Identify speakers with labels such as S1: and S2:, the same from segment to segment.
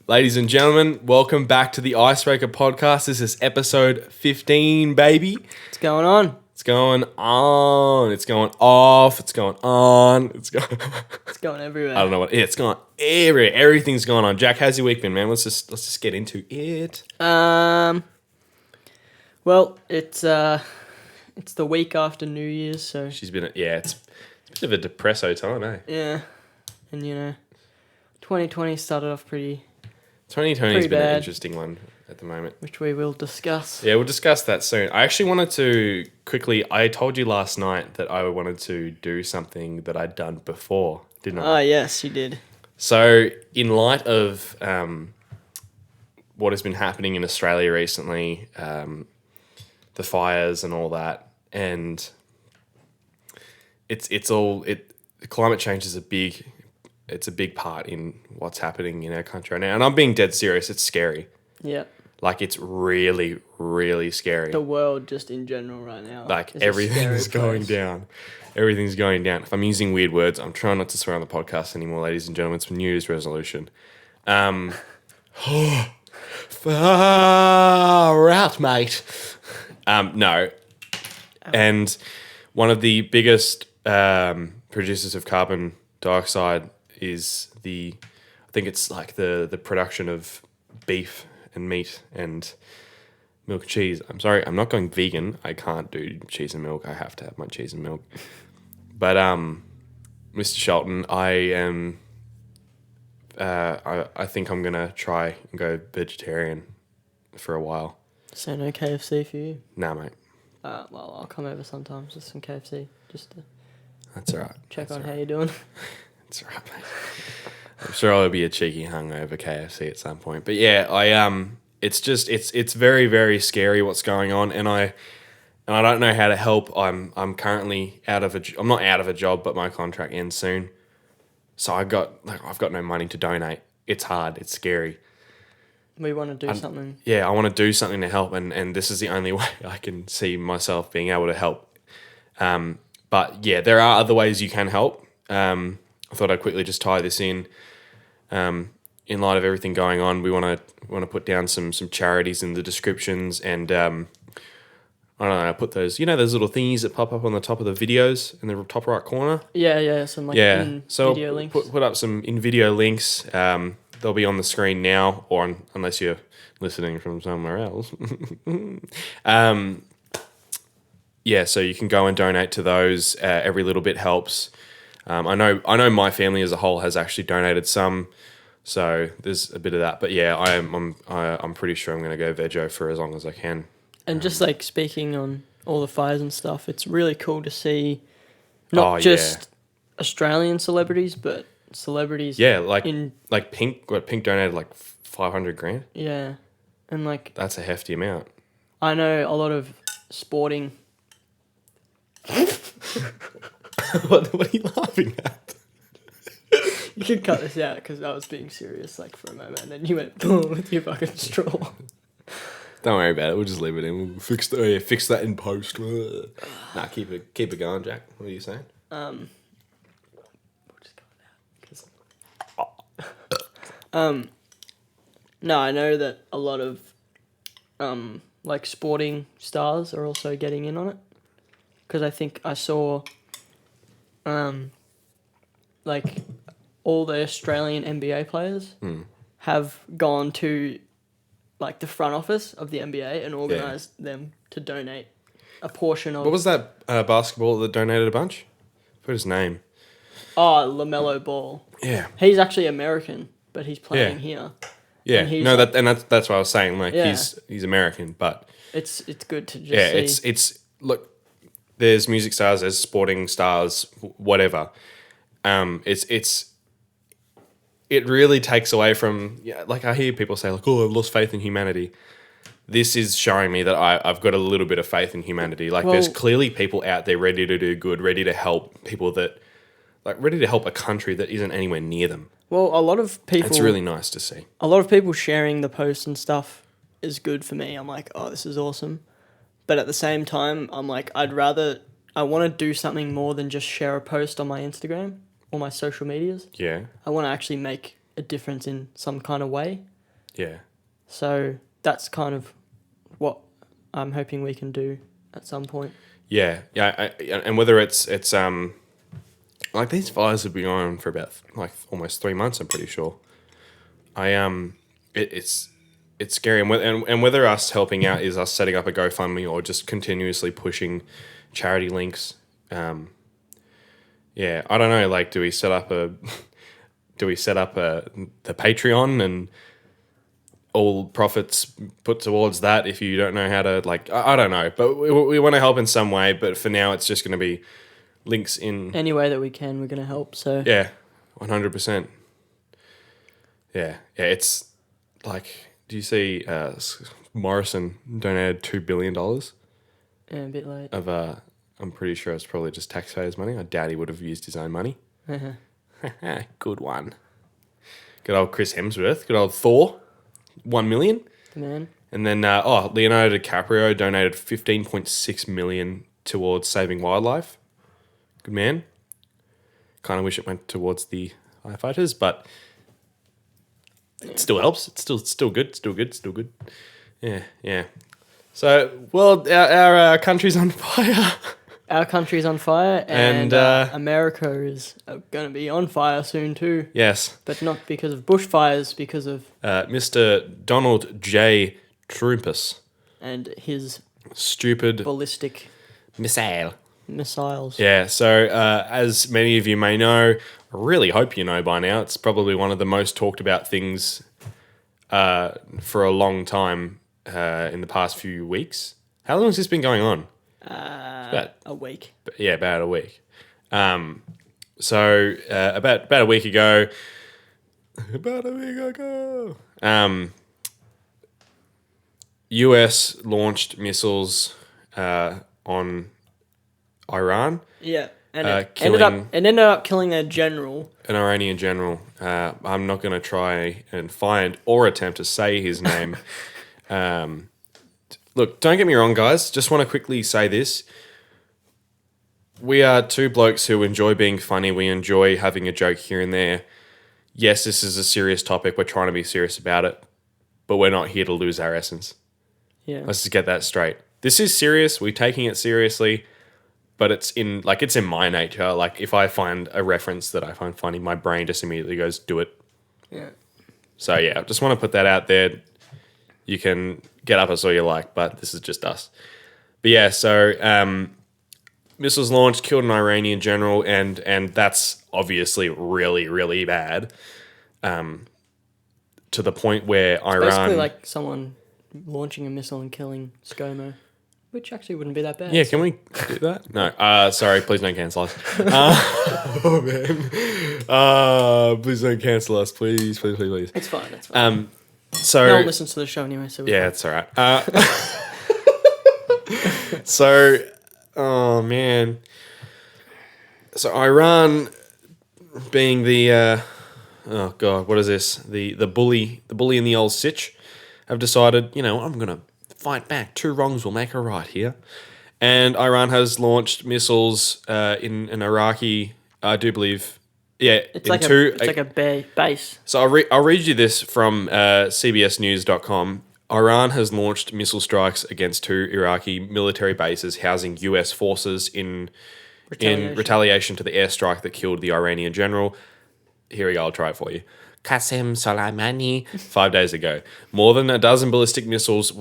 S1: Ladies and gentlemen, welcome back to the Icebreaker podcast. This is episode 15, baby.
S2: What's going on?
S1: It's going on. It's going off. It's going on. It's
S2: going everywhere.
S1: I don't know what. Yeah, it's going everywhere. Everything's going on. Jack, how's your week been, man? Let's just get into it.
S2: Well, it's the week after New Year's, so
S1: She's been it's a bit of a depresso time, eh?
S2: yeah, and 2020 started off pretty
S1: 2020's been
S2: bad.
S1: an interesting one at the moment.
S2: Which we will discuss.
S1: Yeah, we'll discuss that soon. I actually wanted to quickly, I told you last night that I wanted to do something that I'd done before, didn't I?
S2: Oh, yes, you did.
S1: So, in light of what has been happening in Australia recently, the fires and all that, and climate change is a big part in what's happening in our country right now. And I'm being dead serious. It's scary.
S2: Yeah.
S1: Like, it's really, really scary.
S2: The world just in general right now.
S1: Like, everything's going down. Everything's going down. If I'm using weird words, I'm trying not to swear on the podcast anymore, ladies and gentlemen. It's a New Year's resolution. Far out, mate. No. And one of the biggest producers of carbon dioxide is I think it's like the production of beef and meat and milk and cheese. I'm sorry, I'm not going vegan. I can't do cheese and milk. I have to have my cheese and milk. But Mr. Shelton, I am. I think I'm gonna try and go vegetarian for a while.
S2: So no KFC for you?
S1: Nah, mate.
S2: Well, I'll come over sometimes with some KFC just to
S1: That's all right.
S2: check on how you're doing.
S1: It's all right, mate. I'm sure I'll be a cheeky hungover KFC at some point. But yeah, it's very, very scary what's going on, and I don't know how to help. I'm currently I'm not out of a job, but my contract ends soon. So I've got no money to donate. It's hard. It's scary.
S2: We want to do something.
S1: Yeah, I want to do something to help, and this is the only way I can see myself being able to help. But yeah, there are other ways you can help. I thought I'd quickly just tie this in. In light of everything going on, we want to put down some charities in the descriptions, and I don't know, put those those little thingies that pop up on the top of the videos in the top right corner.
S2: Yeah, some video links.
S1: Put up some in video links. They'll be on the screen now, or unless you're listening from somewhere else. Yeah, so you can go and donate to those. Every little bit helps. I know my family as a whole has actually donated some, so there's a bit of that. But yeah, I'm pretty sure I'm going to go veggie for as long as I can.
S2: And just like speaking on all the fires and stuff, it's really cool to see not just Australian celebrities, but celebrities.
S1: Yeah, like Pink. Pink donated like $500,000.
S2: Yeah, and like
S1: that's a hefty amount.
S2: I know a lot of sporting.
S1: What are you laughing at?
S2: You should cut this out because I was being serious like for a moment, and then you went with your fucking straw.
S1: Don't worry about it. We'll just leave it in. We'll fix that in post. Nah, keep it going, Jack. What are you saying?
S2: We'll just cut it out. No, I know that a lot of like sporting stars are also getting in on it, because I think I saw like all the Australian NBA players have gone to like the front office of the NBA and organised them to donate a portion of...
S1: What was that basketball that donated a bunch? What his name?
S2: Oh, LaMelo Ball.
S1: Yeah.
S2: He's actually American, but he's playing here.
S1: Yeah.
S2: And
S1: that's what I was saying. Like he's American, but
S2: it's good to just see.
S1: It's look. There's music stars, there's sporting stars, whatever. It really takes away from, like I hear people say like, oh, I've lost faith in humanity. This is showing me that I've got a little bit of faith in humanity. Like there's clearly people out there ready to do good, ready to help people ready to help a country that isn't anywhere near them.
S2: Well, a lot of people...
S1: It's really nice to see.
S2: A lot of people sharing the posts and stuff is good for me. I'm like, oh, this is awesome. But at the same time, I'm like, I want to do something more than just share a post on my Instagram or my social medias.
S1: Yeah.
S2: I want to actually make a difference in some kind of way.
S1: Yeah.
S2: So that's kind of what I'm hoping we can do at some point.
S1: Yeah. And whether it's like these fires have been going on for about like almost 3 months. I'm pretty sure. It's scary, and whether us helping out is us setting up a GoFundMe or just continuously pushing charity links. Yeah, I don't know. Like, do we set up the Patreon and all profits put towards that? If you don't know how to, like, I don't know, but we want to help in some way. But for now, it's just going to be links in
S2: Any way that we can, we're going to help. So
S1: yeah, 100%. Yeah, it's like, do you see Morrison donated $2 billion
S2: yeah, a bit late.
S1: of I'm pretty sure it's probably just taxpayers' money. I doubt he would have used his own money. Good one. Good old Chris Hemsworth. Good old Thor. 1 million.
S2: The man.
S1: And then Leonardo DiCaprio donated 15.6 million towards saving wildlife. Good man. Kind of wish it went towards the firefighters, but it still helps. It's still good. Still good. Yeah. So, well, our country's on fire.
S2: Our country's on fire, and America is going to be on fire soon too.
S1: Yes.
S2: But not because of bushfires, because of
S1: Mr. Donald J. Trumpus.
S2: and his
S1: Stupid
S2: ballistic missiles.
S1: Yeah, so as many of you may know, I really hope you know by now, it's probably one of the most talked about things for a long time in the past few weeks. How long has this been going on?
S2: A week.
S1: Yeah, about a week. So about a week ago, US launched missiles on Iran.
S2: Yeah, and it
S1: Killing
S2: ended up killing their general.
S1: an Iranian general. I'm not going to try and find or attempt to say his name. Look, don't get me wrong, guys. Just want to quickly say this. We are two blokes who enjoy being funny. We enjoy having a joke here and there. Yes, this is a serious topic. We're trying to be serious about it. But we're not here to lose our essence.
S2: Yeah.
S1: Let's just get that straight. This is serious. We're taking it seriously. But it's in my nature. Like, if I find a reference that I find funny, my brain just immediately goes, do it.
S2: Yeah.
S1: So, yeah, I just want to put that out there. You can get up us all you like, but this is just us. But, yeah, so missiles launched, killed an Iranian general, and that's obviously really, really bad. To the point where Iran...
S2: Basically like someone launching a missile and killing ScoMo, which actually wouldn't be that bad.
S1: Yeah, can we do that? No. Sorry, please don't cancel us. Oh, man. Please don't cancel us. Please.
S2: It's fine.
S1: So...
S2: No one listens to the show anyway, so...
S1: Yeah, it's all right. So... Oh, man. So Iran being the... oh, God, what is this? The bully in the old sitch have decided, I'm going to fight back. 2 wrongs will make a right here. And Iran has launched missiles in an Iraqi, I do believe,
S2: It's like a base.
S1: So I'll read you this from CBSNews.com. Iran has launched missile strikes against 2 Iraqi military bases housing US forces in retaliation to the airstrike that killed the Iranian general. Here we go, I'll try it for you. Qasem Soleimani 5 days ago. More than a dozen ballistic missiles,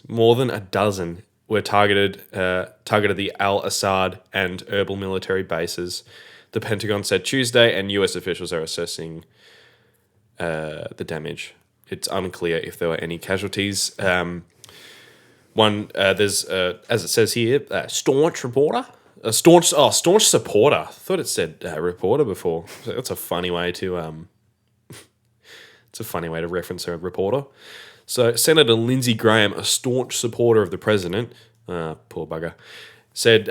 S1: more than a dozen were targeted the Al-Assad and Erbil military bases. The Pentagon said Tuesday, and US officials are assessing the damage. It's unclear if there were any casualties. There's, as it says here, a staunch reporter. Staunch supporter. I thought it said reporter before. So that's a funny way to it's a funny way to reference a reporter. So Senator Lindsey Graham, a staunch supporter of the president, poor bugger, said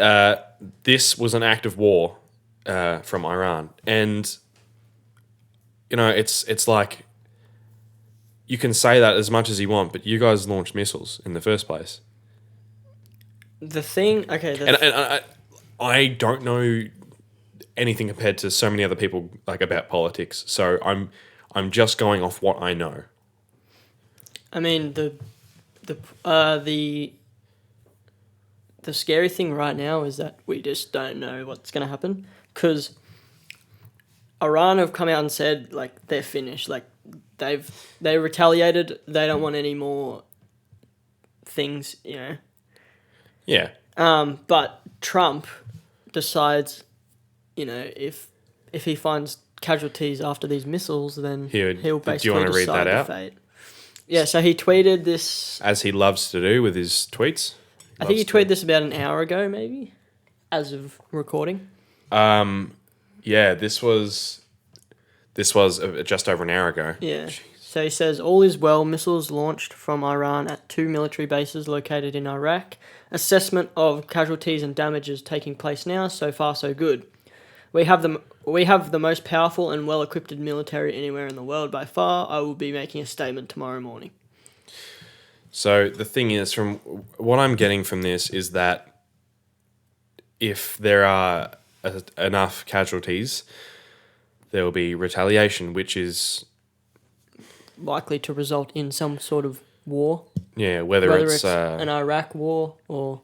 S1: this was an act of war from Iran, and it's like, you can say that as much as you want, but you guys launched missiles in the first place.
S2: The thing, okay,
S1: and I don't know anything compared to so many other people about politics, so I'm just going off what I know.
S2: I mean, the scary thing right now is that we just don't know what's going to happen, because Iran have come out and said, like, they're finished. Like, they retaliated. They don't want any more things, you know.
S1: Yeah.
S2: But Trump decides, you know, if he finds casualties after these missiles, then he'll basically
S1: do you want to read
S2: decide
S1: that
S2: the
S1: out?
S2: fate. Yeah, so he tweeted this.
S1: As he loves to do with his tweets.
S2: I think he tweeted this about an hour ago, maybe, as of recording.
S1: Yeah, this was just over an hour ago.
S2: Yeah. Jeez. So he says, all is well. Missiles launched from Iran at 2 military bases located in Iraq. Assessment of casualties and damages taking place now. So far, so good. We have the most powerful and well-equipped military anywhere in the world by far. I will be making a statement tomorrow morning.
S1: So the thing is, from what I'm getting from this is that if there are enough casualties, there will be retaliation, which is
S2: likely to result in some sort of war.
S1: Yeah, whether it's
S2: an Iraq war or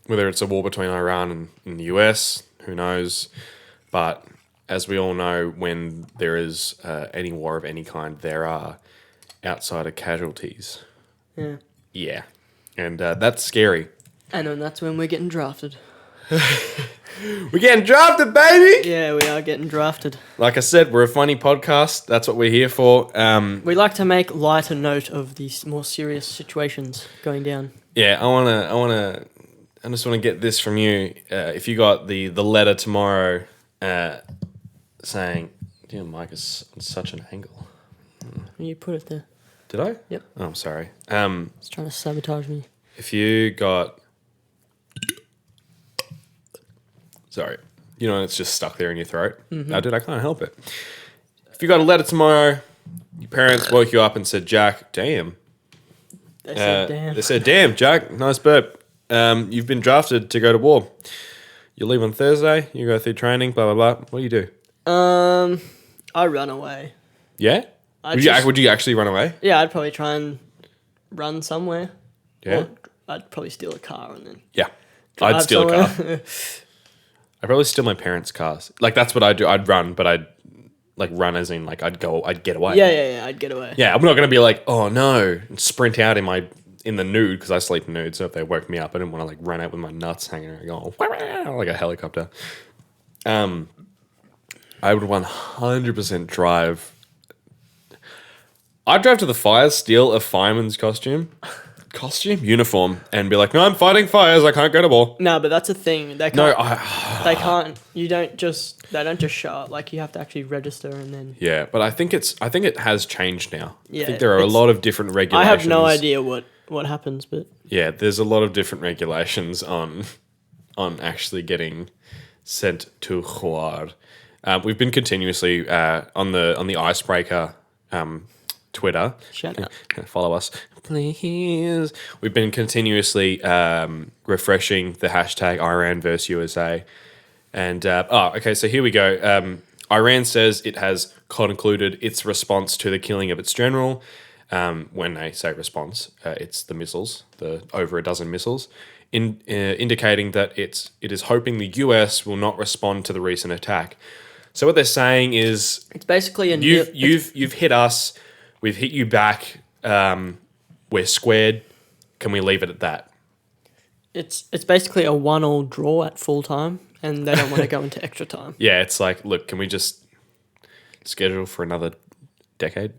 S1: whether it's a war between Iran and the US, who knows? But as we all know, when there is any war of any kind, there are outsider casualties.
S2: Yeah.
S1: Yeah, and that's scary.
S2: And then that's when we're getting drafted.
S1: We're getting drafted, baby!
S2: Yeah, we are getting drafted.
S1: Like I said, we're a funny podcast. That's what we're here for.
S2: We like to make lighter note of these more serious situations going down.
S1: Yeah, I just want to get this from you. If you got the letter tomorrow saying, "Dear Mike is on such an angle."
S2: You put it there.
S1: Did I?
S2: Yep.
S1: Oh, I'm sorry.
S2: It's trying to sabotage me.
S1: If you got... Sorry. You know, it's just stuck there in your throat.
S2: Mm-hmm.
S1: I can't help it. If you got a letter tomorrow, your parents woke you up and said, "Jack, damn."
S2: They said, damn.
S1: They said, "Damn, Jack, nice burp. You've been drafted to go to war. You leave on Thursday, you go through training, blah, blah, blah." What do you do?
S2: I run away.
S1: Yeah? Would you actually run away?
S2: Yeah, I'd probably try and run somewhere.
S1: Yeah?
S2: Or I'd probably steal a car and then...
S1: Yeah. I'd steal a car. I'd probably steal my parents' cars. Like, that's what I'd do. I'd run, but I'd, like, run as in, like, I'd get away.
S2: Yeah, I'd get away.
S1: Yeah, I'm not going to be like, "Oh, no," and sprint out in the nude, because I sleep nude, so if they woke me up, I didn't want to, like, run out with my nuts hanging around going, like a helicopter. I would 100% drive... I'd drive to the fires, steal a fireman's uniform, and be like, "No, I'm fighting fires. I can't go to war."
S2: No, but that's a thing. They can't.
S1: No,
S2: they can't. They don't just show up. Like, you have to actually register and then.
S1: Yeah, but I think it has changed now.
S2: Yeah,
S1: I think there are a lot of different regulations.
S2: I have no idea what happens, but
S1: yeah, there's a lot of different regulations on actually getting sent to war. We've been continuously on the icebreaker. Twitter.
S2: Shout out.
S1: Follow us, please. We've been continuously refreshing the hashtag Iran versus USA. And, okay, so here we go. Iran says it has concluded its response to the killing of its general. When they say response, it's the missiles, the over a dozen missiles, indicating that it is hoping the US will not respond to the recent attack. So what they're saying is...
S2: It's basically
S1: You've hit us... We've hit you back. We're squared. Can we leave it at that?
S2: It's basically a 1-1 draw at full time, and they don't want to go into extra time.
S1: Yeah, it's like, look, can we just schedule for another decade?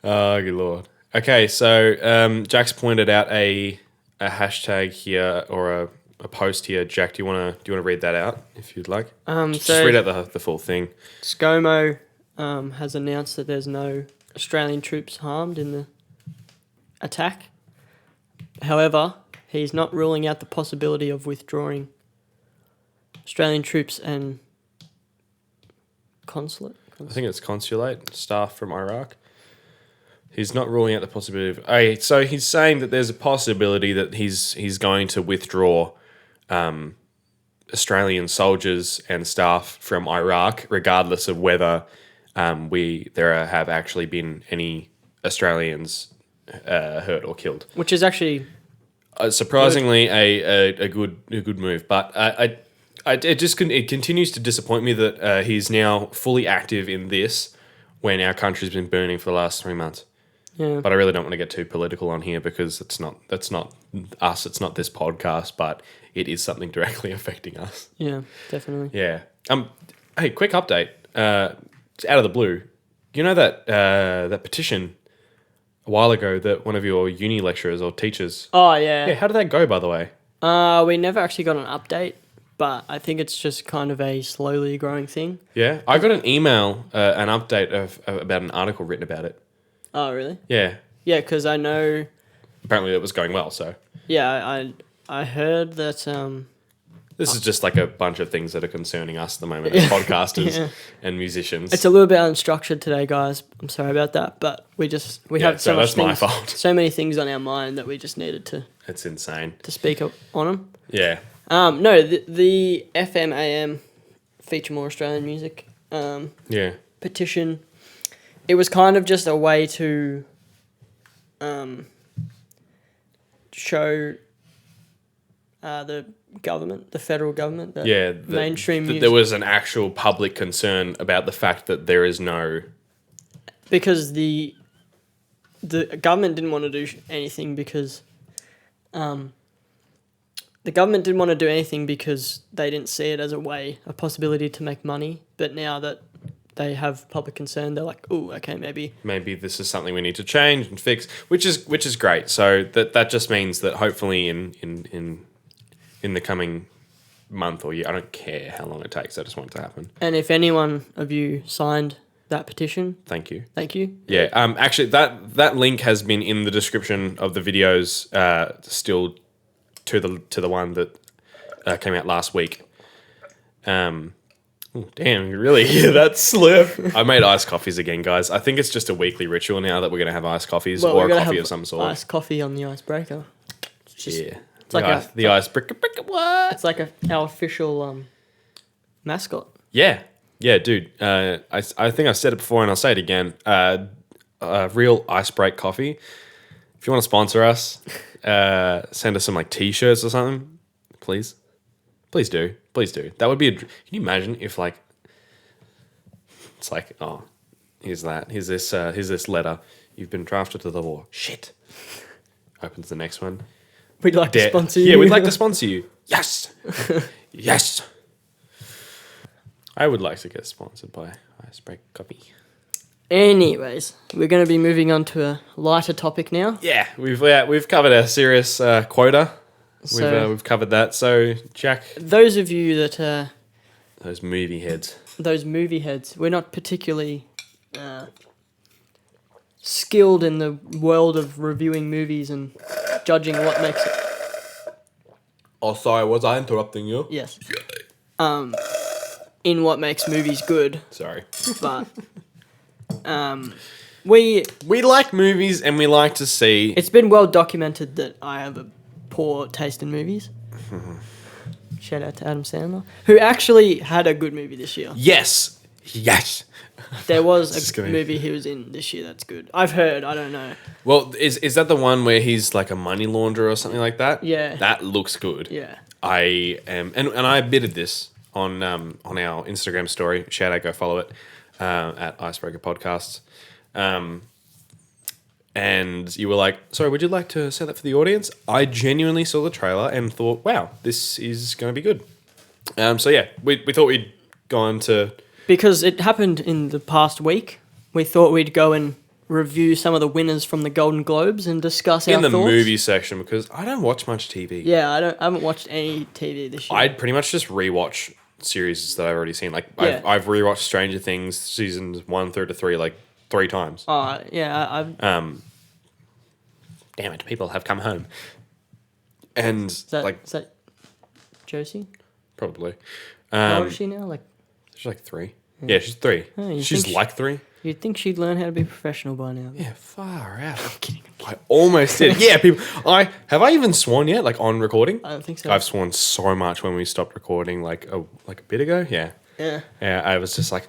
S1: Oh, good Lord. Okay, so Jack's pointed out a hashtag here, or a post here. Jack, do you want to read that out if you'd like? Just read out the full thing.
S2: ScoMo has announced that there's no Australian troops harmed in the attack. However, he's not ruling out the possibility of withdrawing Australian troops and consulate.
S1: I think it's consulate staff from Iraq. He's not ruling out the possibility of... so he's saying that there's a possibility that he's going to withdraw Australian soldiers and staff from Iraq, regardless of whether... there have actually been any Australians hurt or killed.
S2: Which is actually
S1: Surprisingly, a good move, but it continues to disappoint me that he's now fully active in this when our country's been burning for the last 3 months.
S2: Yeah.
S1: But I really don't want to get too political on here because that's not us. It's not this podcast, but it is something directly affecting us.
S2: Yeah, definitely.
S1: Yeah. Hey, quick update. It's out of the blue. You know that petition a while ago that one of your uni lecturers or teachers.
S2: Oh yeah.
S1: Yeah. How did that go, by the way?
S2: We never actually got an update, but I think it's just kind of a slowly growing thing.
S1: Yeah. I got an email, an update about an article written about it.
S2: Oh really?
S1: Yeah.
S2: Yeah, because I know.
S1: Apparently, it was going well. So.
S2: Yeah, I heard that.
S1: This is just like a bunch of things that are concerning us at the moment as podcasters and musicians.
S2: It's a little bit unstructured today, guys. I'm sorry about that, but we have so much
S1: that's my
S2: things,
S1: fault.
S2: so many things on our mind that we just needed to.
S1: It's insane.
S2: To speak on them.
S1: Yeah.
S2: No, the FMAM feature more Australian music.
S1: Yeah.
S2: Petition. It was kind of just a way to show the government, the federal government, that mainstream music.
S1: There was an actual public concern about the fact that there is no...
S2: Because the government didn't want to do anything because... the government didn't want to do anything because they didn't see it as a possibility to make money. But now that they have public concern, they're like, oh, okay, maybe
S1: this is something we need to change and fix, which is great. So that just means that hopefully in the coming month or year, I don't care how long it takes, I just want it to happen.
S2: And if any one of you signed that petition,
S1: thank you.
S2: Yeah.
S1: Actually, that link has been in the description of the videos. Still to the one that came out last week. Oh, damn, you really hear that slip? I made iced coffees again, guys. I think it's just a weekly ritual now that we're going to have iced coffees or a coffee of some sort.
S2: Iced coffee on the icebreaker.
S1: Yeah.
S2: It's like
S1: the icebreaker. What?
S2: It's like our official mascot.
S1: Yeah. Yeah, dude. I think I've said it before and I'll say it again. Real Icebreak coffee. If you want to sponsor us, send us some like t-shirts or something, please. Please do. That would be can you imagine if like it's like, oh, here's this letter. You've been drafted to the war. Shit. Opens the next one.
S2: We'd like to sponsor you.
S1: Yeah, we'd like to sponsor you. Yes. Yes. I would like to get sponsored by Icebreak Coffee.
S2: Anyways, we're going to be moving on to a lighter topic now.
S1: Yeah, we've covered our serious quota. We've covered that. So, Jack,
S2: those of you that
S1: those movie heads,
S2: we're not particularly skilled in the world of reviewing movies and judging what makes it.
S1: Oh, sorry, was I interrupting you?
S2: Yes. In what makes movies good.
S1: Sorry.
S2: But we
S1: like movies and we like to see.
S2: It's been well documented that I have a poor taste in movies. Shout out to Adam Sandler, who actually had a good movie this year.
S1: Yes.
S2: There was a movie he was in this year that's good. I've heard. I don't know.
S1: Well, is that the one where he's like a money launderer or something like that?
S2: Yeah.
S1: That looks good.
S2: Yeah.
S1: I am, and I admitted this on our Instagram story. Shout out, go follow it at Icebreaker Podcasts. And you were like, sorry, would you like to say that for the audience? I genuinely saw the trailer and thought, wow, this is going to be good. So yeah, we thought we'd go on to...
S2: Because it happened in the past week, we thought we'd go and review some of the winners from the Golden Globes and discuss our thoughts.
S1: In the movie section, because I don't watch much TV.
S2: Yeah, I haven't watched any TV this year.
S1: I'd pretty much just rewatch series that I've already seen. Like, yeah. I've rewatched Stranger Things seasons 1 through to 3 like 3 times.
S2: Yeah, I've...
S1: Damn it, people have come home. And
S2: is that Josie?
S1: Probably.
S2: How old is she now?
S1: She's like 3. Yeah, she's 3.
S2: Oh,
S1: she's like 3.
S2: You'd think she'd learn how to be professional by now.
S1: Yeah, far out. I'm kidding. I almost did. Yeah, people. Have I even sworn yet? Like on recording?
S2: I don't think so.
S1: I've sworn so much when we stopped recording, like a bit ago. Yeah.
S2: Yeah.
S1: Yeah. I was just like,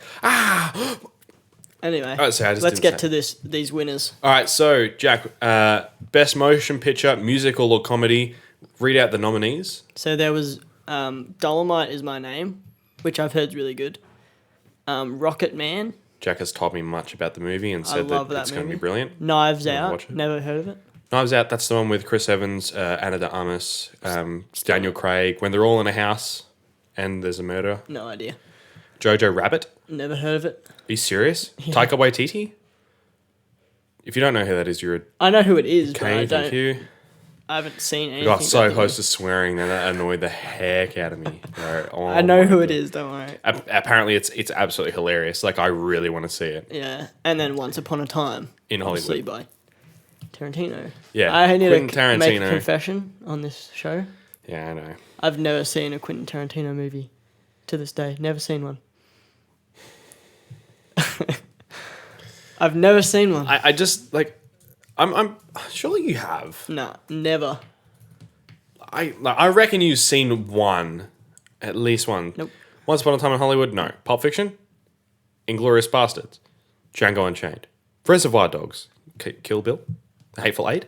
S2: Anyway,
S1: Oh, sorry, I just
S2: let's
S1: didn't
S2: get
S1: say.
S2: to these winners.
S1: All right, so Jack, best motion picture, musical or comedy. Read out the nominees.
S2: So there was Dolomite Is My Name, which I've heard is really good. Rocket Man.
S1: Jack has told me much about the movie and said
S2: love
S1: that
S2: that
S1: it's going to be
S2: movie.
S1: brilliant.
S2: Knives
S1: wanna
S2: Out.
S1: watch it?
S2: Never heard of it.
S1: Knives Out, that's the one with Chris Evans, Anna de Armas, Daniel Craig, when they're all in a house and there's a murder.
S2: No idea.
S1: Jojo Rabbit.
S2: Never heard of it.
S1: Are you serious? Taika Waititi? If you don't know who that is, you're a
S2: I know who it is, but
S1: okay,
S2: I
S1: thank
S2: don't.
S1: you.
S2: I haven't seen anything.
S1: We got so
S2: about the
S1: close to swearing and that annoyed the heck out of me. Bro. Oh
S2: I know
S1: my
S2: who it
S1: God.
S2: is. Don't worry.
S1: Apparently, it's absolutely hilarious. Like, I really want to see it
S2: Yeah, and then Once Upon a Time
S1: in
S2: obviously
S1: Hollywood.
S2: by Tarantino.
S1: Yeah,
S2: I need
S1: Quentin
S2: to make a
S1: Tarantino.
S2: confession on this show.
S1: Yeah, I know.
S2: I've never seen a Quentin Tarantino movie to this day. Never seen one. I've never seen one.
S1: I just like, I'm surely you have.
S2: Nah, never.
S1: I reckon you've seen one, at least one.
S2: Nope.
S1: Once Upon a Time in Hollywood, no. Pulp Fiction, Inglourious Bastards, Django Unchained, Reservoir Dogs, Kill Bill, The Hateful Eight.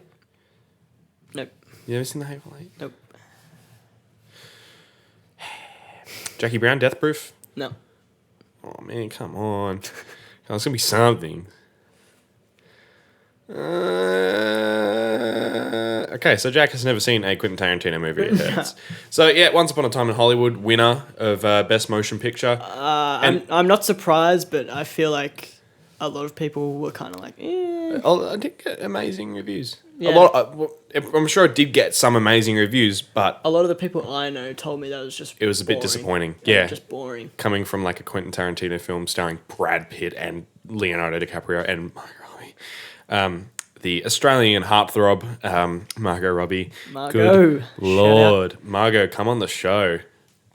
S2: Nope.
S1: You ever seen The Hateful Eight?
S2: Nope.
S1: Jackie Brown, Death Proof.
S2: No.
S1: Oh man, come on. It's gonna be something. Okay, so Jack has never seen a Quentin Tarantino movie. It hurts. So yeah, Once Upon a Time in Hollywood, winner of Best Motion Picture.
S2: I'm not surprised, but I feel like a lot of people were kind of like, eh.
S1: I did get amazing reviews.
S2: Yeah.
S1: I'm sure it did get some amazing reviews, but
S2: A lot of the people I know told me that was just
S1: it was a bit
S2: boring.
S1: disappointing.
S2: They were
S1: Yeah,
S2: just boring.
S1: coming from like a Quentin Tarantino film starring Brad Pitt and Leonardo DiCaprio and Margot Robbie. The Australian heartthrob, Margot Robbie.
S2: Margot.
S1: Good
S2: Shout
S1: Lord. Margot, come on the show.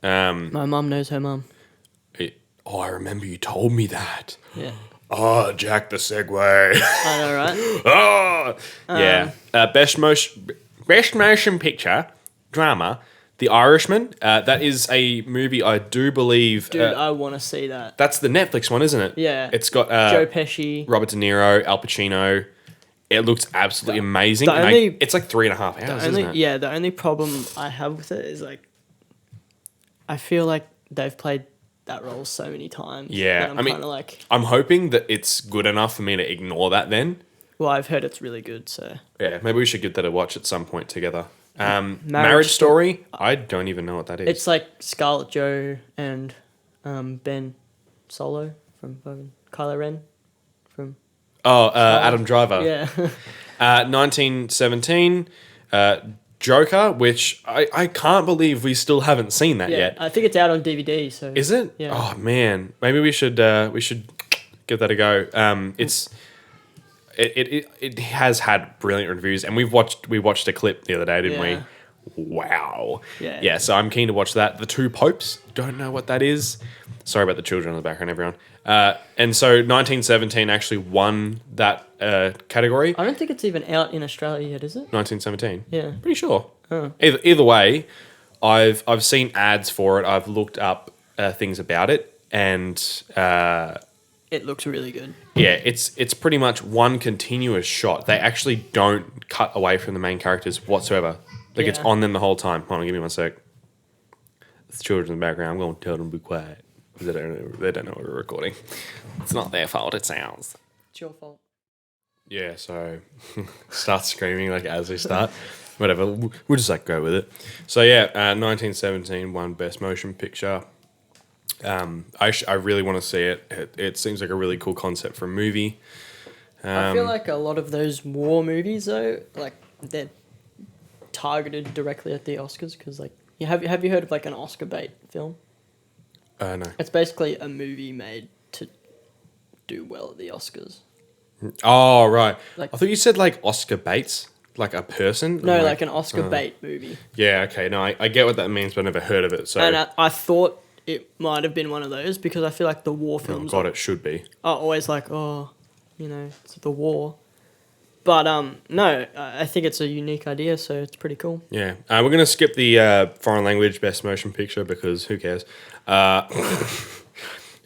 S2: My mum knows her mum.
S1: I remember you told me that.
S2: Yeah.
S1: Oh, Jack the Segway.
S2: I know, right?
S1: Oh, yeah. Best motion picture drama, The Irishman. That is a movie I do believe.
S2: Dude, I want to see that.
S1: That's the Netflix one, isn't it?
S2: Yeah.
S1: It's got
S2: Joe Pesci.
S1: Robert De Niro, Al Pacino. It looks absolutely amazing.
S2: the
S1: And
S2: only-
S1: it's like 3.5 hours, isn't it?
S2: Yeah, the only problem I have with it is like, I feel like they've played that role so many times.
S1: Yeah,
S2: that I'm
S1: I mean-
S2: kind of like,
S1: I'm hoping that it's good enough for me to ignore that then.
S2: well, I've heard it's really good, so.
S1: Yeah, maybe we should give that a watch at some point together. Marriage Story. I don't even know what that is.
S2: It's like Scarlett Joe and Ben Solo from fucking Kylo Ren from.
S1: Adam Driver.
S2: Yeah.
S1: 1917. Joker, which I can't believe we still haven't seen that
S2: Yeah.
S1: yet.
S2: I think it's out on DVD, so.
S1: Is it?
S2: Yeah.
S1: Oh man, maybe we should give that a go. It has had brilliant reviews, and we watched a clip the other day, didn't
S2: Yeah.
S1: we? Wow.
S2: Yeah.
S1: Yeah. So I'm keen to watch that. The Two Popes. Don't know what that is. Sorry about the children in the background, everyone. And so 1917 actually won that category.
S2: I don't think it's even out in Australia yet, is it?
S1: 1917.
S2: Yeah.
S1: Pretty sure.
S2: Oh.
S1: Either way, I've seen ads for it. I've looked up things about it, and
S2: It looks really good.
S1: yeah, it's pretty much one continuous shot. They actually don't cut away from the main characters whatsoever. Like it's
S2: Yeah.
S1: on them the whole time. Hold on, give me 1 sec. It's children in the background. I'm going to tell them to be quiet. They don't know we're recording. It's not their fault. It's ours.
S2: It's your fault.
S1: Yeah, so start screaming like as we start. Whatever, we'll just like go with it. So yeah, 1917 won Best Motion Picture. I really want to see it. It seems like a really cool concept for a movie.
S2: I feel like a lot of those war movies, though, like they're targeted directly at the Oscars because, like, have you heard of like an Oscar bait film?
S1: No.
S2: It's basically a movie made to do well at the Oscars.
S1: Oh right.
S2: Like-
S1: I thought you said like Oscar Bates, like a person.
S2: No,
S1: I'm
S2: like an Oscar bait movie.
S1: Yeah. Okay. No, I get what that means, but I never heard of it. So.
S2: And I thought it might have been one of those because I feel like the war
S1: Oh
S2: films
S1: God, it should be.
S2: are always like, oh, you know, it's the war. But no, I think it's a unique idea, so it's pretty cool.
S1: Yeah. We're gonna skip the foreign language Best Motion Picture because who cares?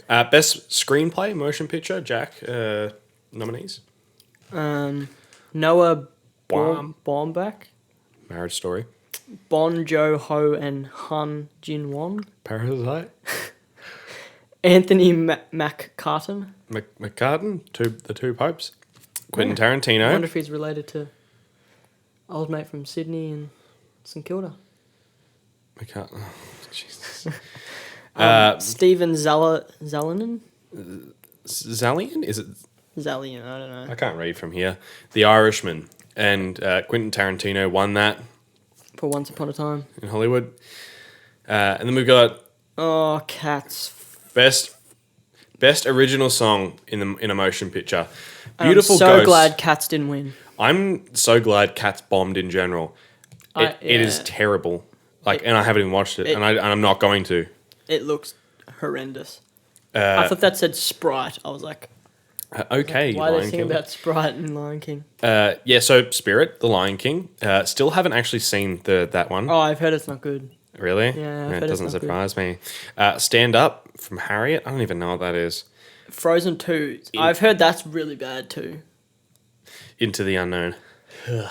S1: Best screenplay, motion picture, Jack, nominees.
S2: Noah Baumbach,
S1: Marriage Story.
S2: Bon Joon-ho and Han Jin-won,
S1: Parasite.
S2: Anthony McCartan.
S1: McCartan, the two popes. Quentin
S2: I
S1: Tarantino.
S2: wonder if he's related to old mate from Sydney and St Kilda.
S1: McCartan. Oh, Jesus.
S2: Steven Zalian?
S1: Zalian? Is it?
S2: Zalian, I don't know.
S1: I can't read from here. The Irishman. And Quentin Tarantino won that
S2: For Once Upon a Time.
S1: in Hollywood. And then we've got
S2: Oh, Cats.
S1: best original song in a motion picture. Beautiful
S2: I'm so
S1: Ghost.
S2: glad Cats didn't win.
S1: I'm so glad Cats bombed in general. It is terrible. And I haven't even watched it, and I'm not going to.
S2: It looks horrendous. I thought that said Sprite. I was like,
S1: Okay,
S2: why are
S1: Lion
S2: they singing
S1: King.
S2: about Sprite and Lion King?
S1: So Spirit, The Lion King. Still haven't actually seen that one.
S2: Oh, I've heard it's not good.
S1: Really?
S2: Yeah, I've
S1: It
S2: heard
S1: doesn't
S2: it's not good.
S1: surprise me. Stand Up from Harriet. I don't even know what that is.
S2: Frozen 2. I've heard that's really bad too.
S1: Into the Unknown. And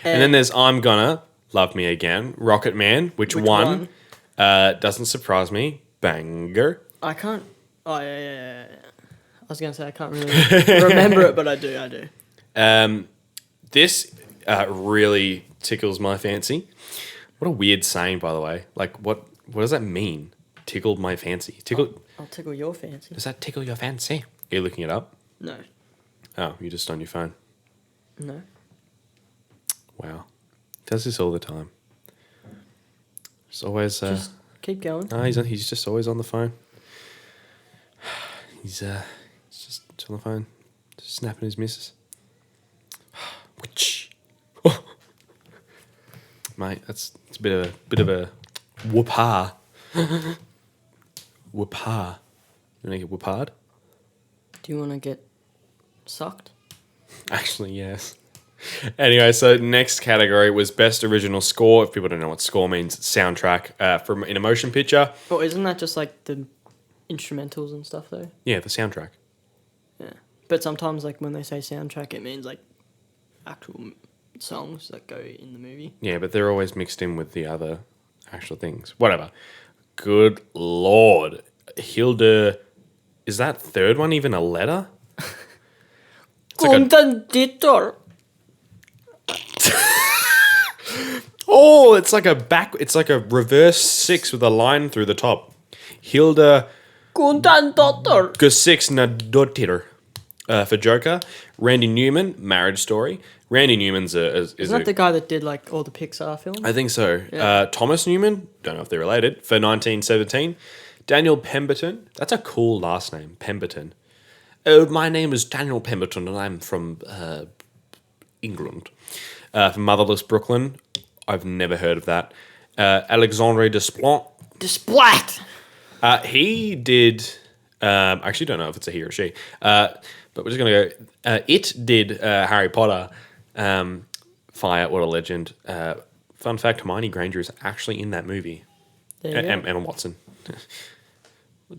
S1: then there's I'm Gonna Love Me Again. Rocket Man, which won. Doesn't surprise me. Banger.
S2: I can't. Oh, yeah. I was going to say I can't really remember it, but I do.
S1: This really tickles my fancy. What a weird saying, by the way. Like, what does that mean? Tickled my fancy.
S2: I'll tickle your fancy.
S1: Does that tickle your fancy? Are you looking it up?
S2: No.
S1: Oh, you're just on your phone.
S2: No.
S1: Wow. Does this all the time. Just always...
S2: Just keep going.
S1: no, he's just always on the phone. He's just on the phone, just snapping his missus. Mate, it's a bit of a whoop-ha. Whoop-ha. You want to get whoop-hard?
S2: Do you want to get sucked?
S1: Actually, yes. Anyway, so next category was Best Original Score. If people don't know what score means, it's soundtrack from in a motion picture.
S2: Well, isn't that just like the instrumentals and stuff though?
S1: Yeah, the soundtrack.
S2: Yeah. But sometimes like when they say soundtrack, it means like actual songs that go in the movie.
S1: Yeah, but they're always mixed in with the other actual things. Whatever. Good Lord. Hilda... Is that third one even a letter? It's
S2: Contenditor.
S1: Oh, it's like a reverse 6 with a line through the top. Hilda
S2: Contenditor.
S1: Gesichtsnadottir for Joker. Randy Newman, Marriage Story. Randy Newman's
S2: Isn't that the guy that did like all the Pixar films?
S1: I think so.
S2: Yeah.
S1: Thomas Newman, don't know if they're related, for 1917. Daniel Pemberton, that's a cool last name, Pemberton. Oh, my name is Daniel Pemberton and I'm from England. For Motherless Brooklyn, I've never heard of that. Alexandre Desplat.
S2: Desplat.
S1: He did, I actually don't know if it's a he or she, but we're just going to go, It did Harry Potter. Fire, what a legend. Fun fact, Hermione Granger is actually in that movie.
S2: There you go.
S1: Emma Watson.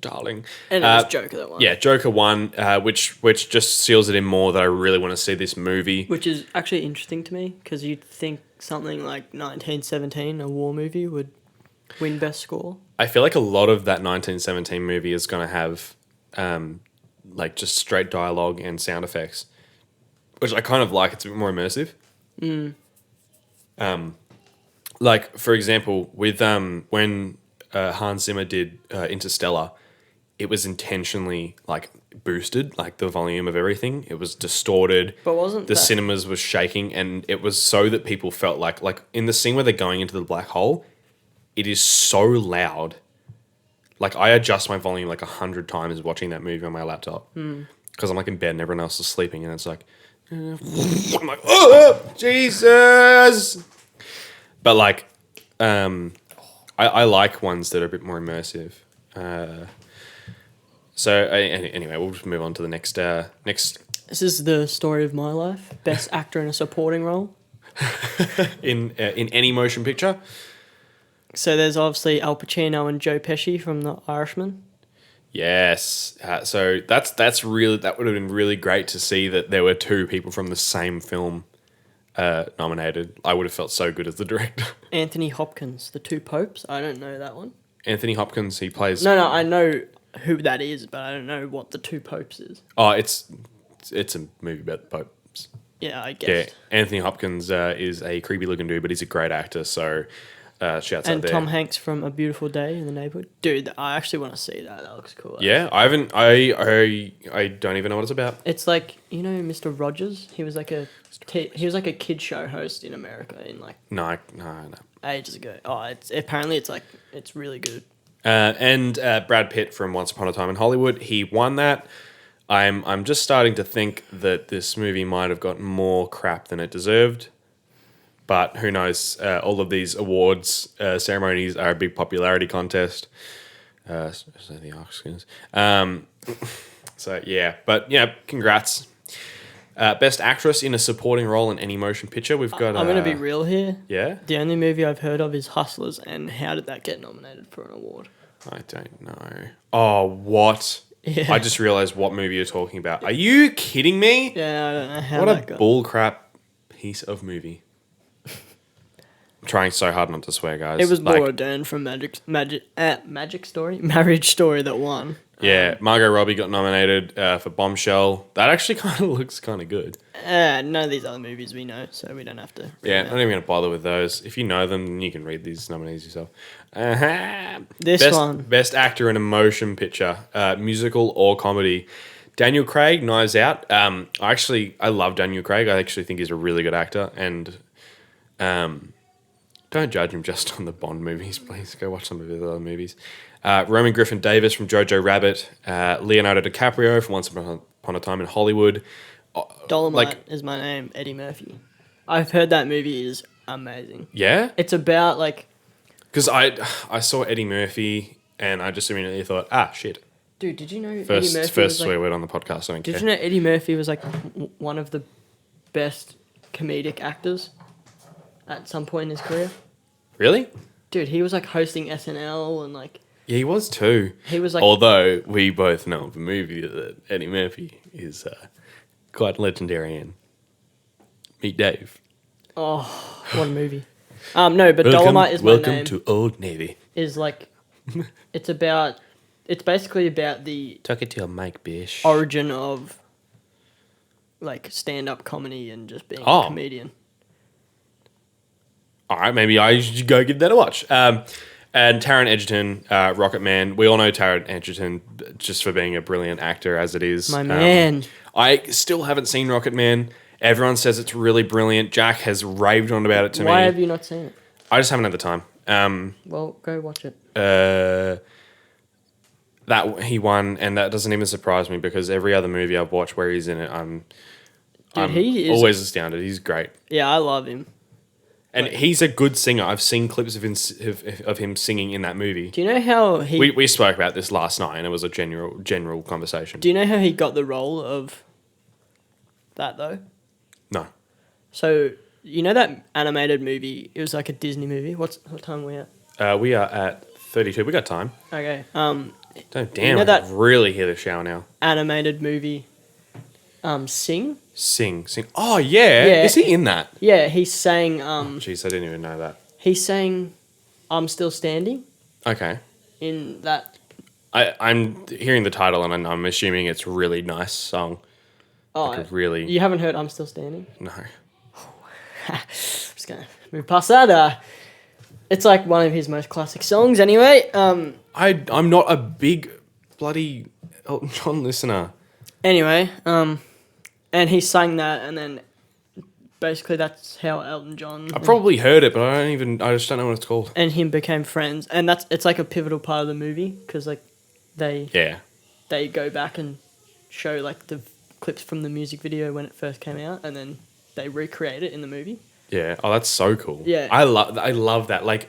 S1: Darling.
S2: And it was Joker that won.
S1: Yeah, Joker won, which just seals it in more that I really want to see this movie.
S2: Which is actually interesting to me because you'd think something like 1917, a war movie, would win Best Score.
S1: I feel like a lot of that 1917 movie is going to have like just straight dialogue and sound effects, which I kind of like. It's a bit more immersive. Like, for example, with when Hans Zimmer did Interstellar, it was intentionally like boosted, like the volume of everything. It was distorted.
S2: But wasn't
S1: the
S2: that-
S1: cinemas was shaking, and it was so that people felt like in the scene where they're going into the black hole, it is so loud. Like, I adjust my volume like 100 times watching that movie on my laptop because I'm like in bed and everyone else is sleeping, and it's like I'm like, oh Jesus. But like, I like ones that are a bit more immersive. Anyway, we'll just move on to the next.
S2: This is the story of my life. Best actor in a supporting role.
S1: in any motion picture.
S2: So there's obviously Al Pacino and Joe Pesci from The Irishman.
S1: Yes. So that would have been really great to see that there were two people from the same film nominated. I would have felt so good as the director.
S2: Anthony Hopkins, The Two Popes. I don't know that one.
S1: Anthony Hopkins, he plays.
S2: No, I know who that is, but I don't know what The Two Popes is.
S1: Oh, it's a movie about the popes.
S2: Yeah, I guess.
S1: Yeah, Anthony Hopkins is a creepy looking dude, but he's a great actor. So shouts out
S2: And
S1: there.
S2: Tom Hanks from A Beautiful Day in the Neighborhood. Dude, I actually want to see that. That looks cool.
S1: Yeah, I haven't. I don't even know what it's about.
S2: It's like, you know, Mr. Rogers. He was like a kid show host in America in like
S1: No.
S2: ages ago. Oh, it's really good.
S1: And Brad Pitt from Once Upon a Time in Hollywood, he won that. I'm just starting to think that this movie might have gotten more crap than it deserved. But who knows? All of these awards ceremonies are a big popularity contest. Especially the Oscars. So, yeah. But, yeah, congrats. Best Actress in a Supporting Role in Any Motion Picture. We've got...
S2: I'm going to be real here.
S1: Yeah?
S2: The only movie I've heard of is Hustlers, and how did that get nominated for an award?
S1: I don't know. Oh, what?
S2: Yeah.
S1: I just realised what movie you're talking about. Are you kidding me?
S2: Yeah, I don't know how
S1: What
S2: that
S1: a
S2: got...
S1: bullcrap piece of movie. I'm trying so hard not to swear, guys.
S2: It was Laura Dern from Marriage Story that won.
S1: Yeah, Margot Robbie got nominated for Bombshell. That actually kind of looks kind of good.
S2: None of these other movies we know, so we don't have to.
S1: Yeah, I'm not even going to bother with those. If you know them, then you can read these nominees yourself. Best Actor in a Motion Picture, Musical or Comedy. Daniel Craig, Knives Out. I love Daniel Craig. I actually think he's a really good actor. And don't judge him just on the Bond movies, please. Go watch some of his other movies. Roman Griffin Davis from Jojo Rabbit. Leonardo DiCaprio from Once Upon a Time in Hollywood.
S2: Dolomite is my name, Eddie Murphy. I've heard that movie is amazing.
S1: Yeah?
S2: It's about like...
S1: Because I saw Eddie Murphy and I just immediately thought, shit.
S2: Dude, did you know Eddie
S1: First
S2: Murphy was
S1: swear word on the podcast, I don't care.
S2: Did you know Eddie Murphy was like one of the best comedic actors at some point in his career?
S1: Really?
S2: Dude, he was like hosting SNL and like...
S1: Yeah, he was too.
S2: He was like...
S1: Although we both know of a movie that Eddie Murphy is quite legendary in. Meet Dave.
S2: Oh, what a movie. No, but Dolomite is my name.
S1: Welcome to Old Navy.
S2: Is like... It's basically about the...
S1: Tuck it to your mic, bish.
S2: Origin of like stand-up comedy and just being a comedian.
S1: All right, maybe I should go give that a watch. And Taron Egerton, Rocket Man. We all know Taron Egerton just for being a brilliant actor as it is.
S2: My man.
S1: I still haven't seen Rocket Man. Everyone says it's really brilliant. Jack has raved on about it to me.
S2: Why have you not seen it?
S1: I just haven't had the time.
S2: Well, go watch it.
S1: That he won, and that doesn't even surprise me because every other movie I've watched where he's in it, I'm always astounded. He's great.
S2: Yeah, I love him.
S1: And he's a good singer. I've seen clips of him singing in that movie.
S2: Do you know how he...
S1: We spoke about this last night, and it was a general conversation.
S2: Do you know how he got the role of that, though?
S1: No.
S2: So, you know that animated movie? It was like a Disney movie. What time are we at?
S1: We are at 32. We got time.
S2: Okay.
S1: Damn,
S2: you know
S1: I
S2: that
S1: really hear the shower now.
S2: Animated movie, Sing?
S1: Sing. Oh, yeah. Is he in that?
S2: Yeah, he sang...
S1: Jeez, I didn't even know that.
S2: He sang I'm Still Standing.
S1: Okay.
S2: In that...
S1: I'm hearing the title, and I'm assuming it's a really nice song.
S2: Oh,
S1: like really...
S2: You haven't heard I'm Still Standing?
S1: No.
S2: I'm just going to move past that. It's like one of his most classic songs anyway.
S1: I'm not a big bloody Elton John listener.
S2: Anyway, and he sang that, and then basically that's how Elton John...
S1: I probably heard it, but I just don't know what it's called.
S2: And him became friends, and it's like a pivotal part of the movie, because like they go back and show like the clips from the music video when it first came out, and then they recreate it in the movie.
S1: Yeah. Oh, that's so cool.
S2: Yeah.
S1: I love that. Like,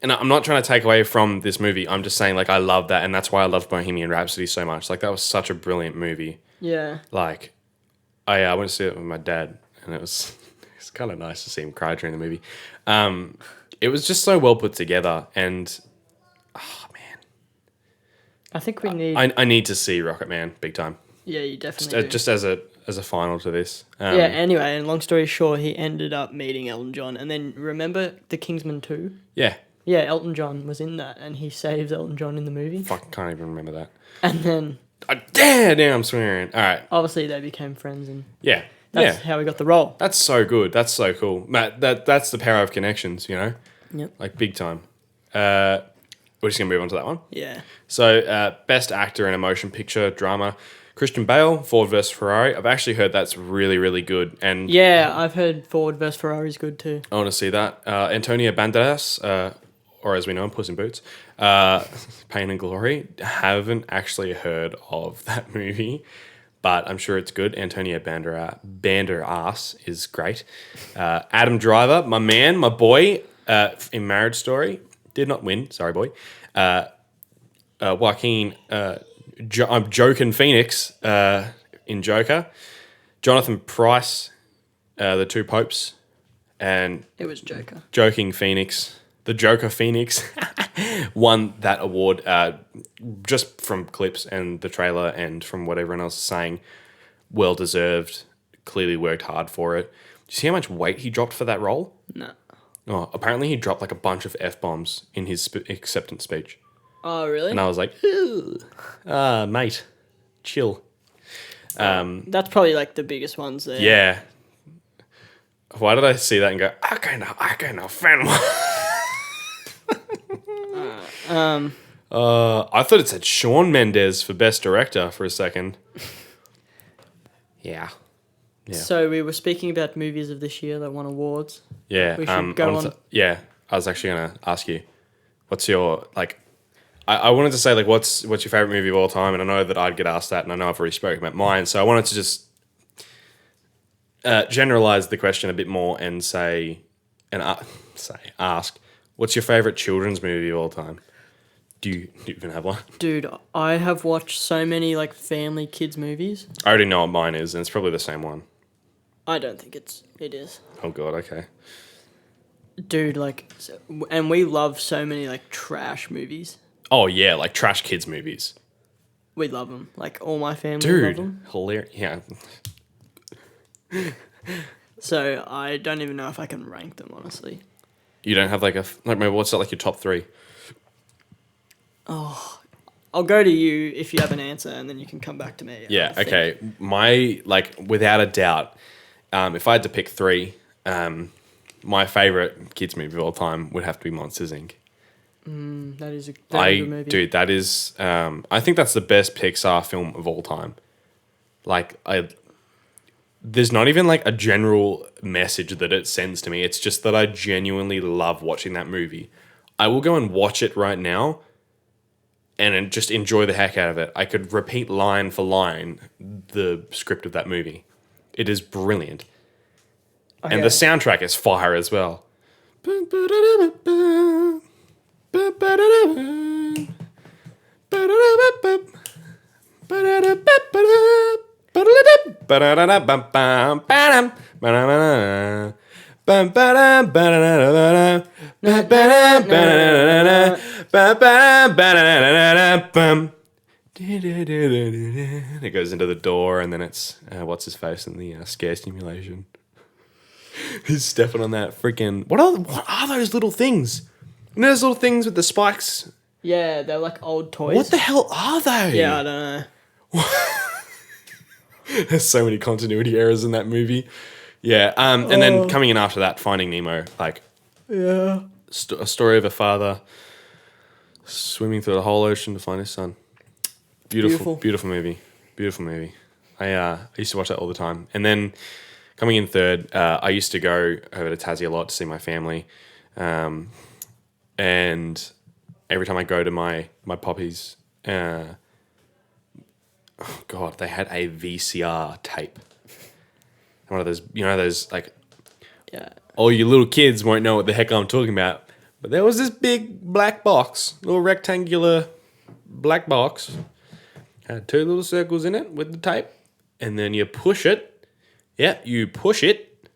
S1: and I'm not trying to take away from this movie. I'm just saying, like, I love that, and that's why I love Bohemian Rhapsody so much. Like, that was such a brilliant movie.
S2: Yeah.
S1: Like, I went to see it with my dad, and it's kind of nice to see him cry during the movie. It was just so well put together, and
S2: I think we need.
S1: I need to see Rocket Man big time.
S2: Yeah, you definitely do.
S1: Just as a final to this.
S2: Yeah, anyway, and long story short, he ended up meeting Elton John. And then remember The Kingsman 2?
S1: Yeah.
S2: Yeah, Elton John was in that, and he saves Elton John in the movie.
S1: Fucking can't even remember that.
S2: And then...
S1: damn, I'm swearing. All right.
S2: Obviously, they became friends, and
S1: Yeah.
S2: that's how we got the role.
S1: That's so good. That's so cool. Matt, that's the power of connections, you know?
S2: Yep.
S1: Like, big time. We're just going to move on to that one.
S2: Yeah.
S1: So, best actor in a motion picture drama, Christian Bale, Ford vs. Ferrari. I've actually heard that's really, really good. And
S2: Yeah, I've heard Ford vs. Ferrari is good too.
S1: I want to see that. Antonio Banderas, or as we know him, Puss in Boots, Pain and Glory. Haven't actually heard of that movie, but I'm sure it's good. Antonio Banderas is great. Adam Driver, my man, my boy, in Marriage Story, did not win. Sorry, boy. Joaquin, I'm joking Phoenix in Joker. Jonathan Pryce, the two popes, and
S2: It was Joker.
S1: Joking Phoenix, the Joker Phoenix, won that award just from clips and the trailer and from what everyone else is saying. Well deserved. Clearly worked hard for it. Do you see how much weight he dropped for that role?
S2: No.
S1: Oh, apparently he dropped like a bunch of F-bombs in his acceptance speech.
S2: Oh, really?
S1: And I was like, mate, chill.
S2: That's probably like the biggest ones there.
S1: Yeah. Why did I see that and go, I kind of fan. I thought it said Shawn Mendes for Best Director for a second. Yeah.
S2: So we were speaking about movies of this year that won awards.
S1: Yeah.
S2: We should go on.
S1: I was actually going to ask you, what's your, like, I wanted to say, like, what's your favorite movie of all time? And I know that I'd get asked that, and I know I've already spoken about mine. So I wanted to just generalize the question a bit more and ask, what's your favorite children's movie of all time? Do you even have one?
S2: Dude, I have watched so many like family kids movies.
S1: I already know what mine is, and it's probably the same one.
S2: I don't think it is.
S1: Oh god, okay.
S2: Dude, like, and we love so many like trash movies.
S1: Oh yeah, like trash kids movies.
S2: We love them. Like all my family love them.
S1: Dude, hilarious. Yeah.
S2: So I don't even know if I can rank them honestly.
S1: You don't have like maybe what's that, like your top 3?
S2: I'll go to you if you have an answer, and then you can come back to me.
S1: Yeah.
S2: I think.
S1: Okay. My without a doubt, if I had to pick 3, my favorite kids movie of all time would have to be Monsters Inc.
S2: That is a good movie.
S1: Dude, that is. I think that's the best Pixar film of all time. Like there's not even like a general message that it sends to me. It's just that I genuinely love watching that movie. I will go and watch it right now and just enjoy the heck out of it. I could repeat line for line the script of that movie. It is brilliant.
S2: Okay.
S1: And the soundtrack is fire as well. It goes into the door, and then it's what's his face in the scare stimulation. He's stepping on that freaking. What are those little things? You know those little things with the spikes?
S2: Yeah, they're like old toys.
S1: What the hell are they?
S2: Yeah, I don't know.
S1: There's so many continuity errors in that movie. Yeah, and then coming in after that, Finding Nemo, like,
S2: Yeah.
S1: a story of a father swimming through the whole ocean to find his son. Beautiful movie. Beautiful movie. I used to watch that all the time. And then coming in third, I used to go over to Tassie a lot to see my family, and every time I go to my poppies, oh god, they had a VCR tape. One of those, those like,
S2: Yeah.
S1: all you little kids won't know what the heck I'm talking about. But there was this big black box, little rectangular black box, had 2 little circles in it with the tape, and then you push it. Yeah, you push it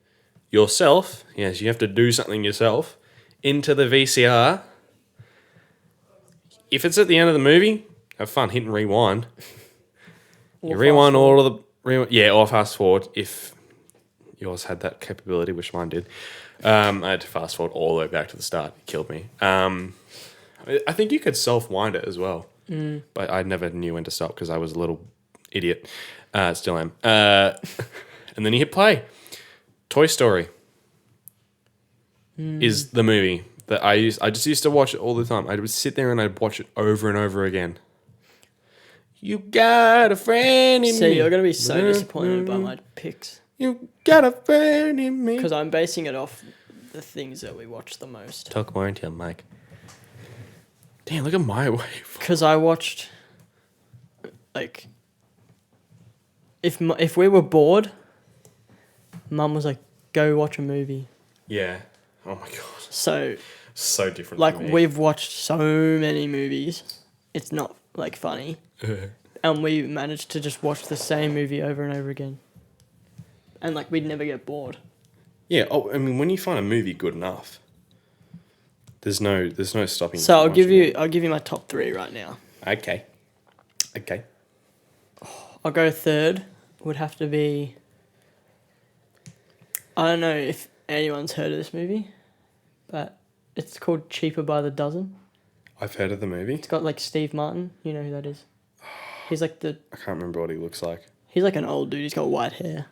S1: yourself. Yes, you have to do something yourself into the VCR. If it's at the end of the movie, Have fun. Hit and rewind.
S2: Or
S1: You rewind
S2: fast
S1: all of the... Yeah, or fast forward if yours had that capability, which mine did. I had to fast forward all the way back to the start. It killed me. I think you could self-wind it as well. But I never knew when to stop because I was a little idiot. Still am. And then you hit play. Toy Story is the movie that I just used to watch it all the time. I would sit there and I'd watch it over and over again. You got a friend in me.
S2: See, you're going to be so disappointed by my picks.
S1: You got a friend in me.
S2: Because I'm basing it off the things that we watch the most.
S1: Talk more into your mic. Damn, look at my wave.
S2: Because I watched, like, if we were bored, Mum was like, go watch a movie.
S1: Yeah. Oh my god.
S2: So
S1: Different.
S2: like
S1: from me.
S2: we've watched so many movies, it's not like funny, and we managed to just watch the same movie over and over again, and like we'd never get bored.
S1: Yeah. Oh, I mean, when you find a movie good enough, there's no stopping.
S2: So
S1: from watching it.
S2: I'll give you my top 3 right now.
S1: Okay.
S2: I'll go third. Would have to be. I don't know if anyone's heard of this movie, but it's called Cheaper by the Dozen.
S1: I've heard of the movie.
S2: It's got like Steve Martin. You know who that is? He's like
S1: I can't remember what he looks like.
S2: He's like an old dude. He's got white hair.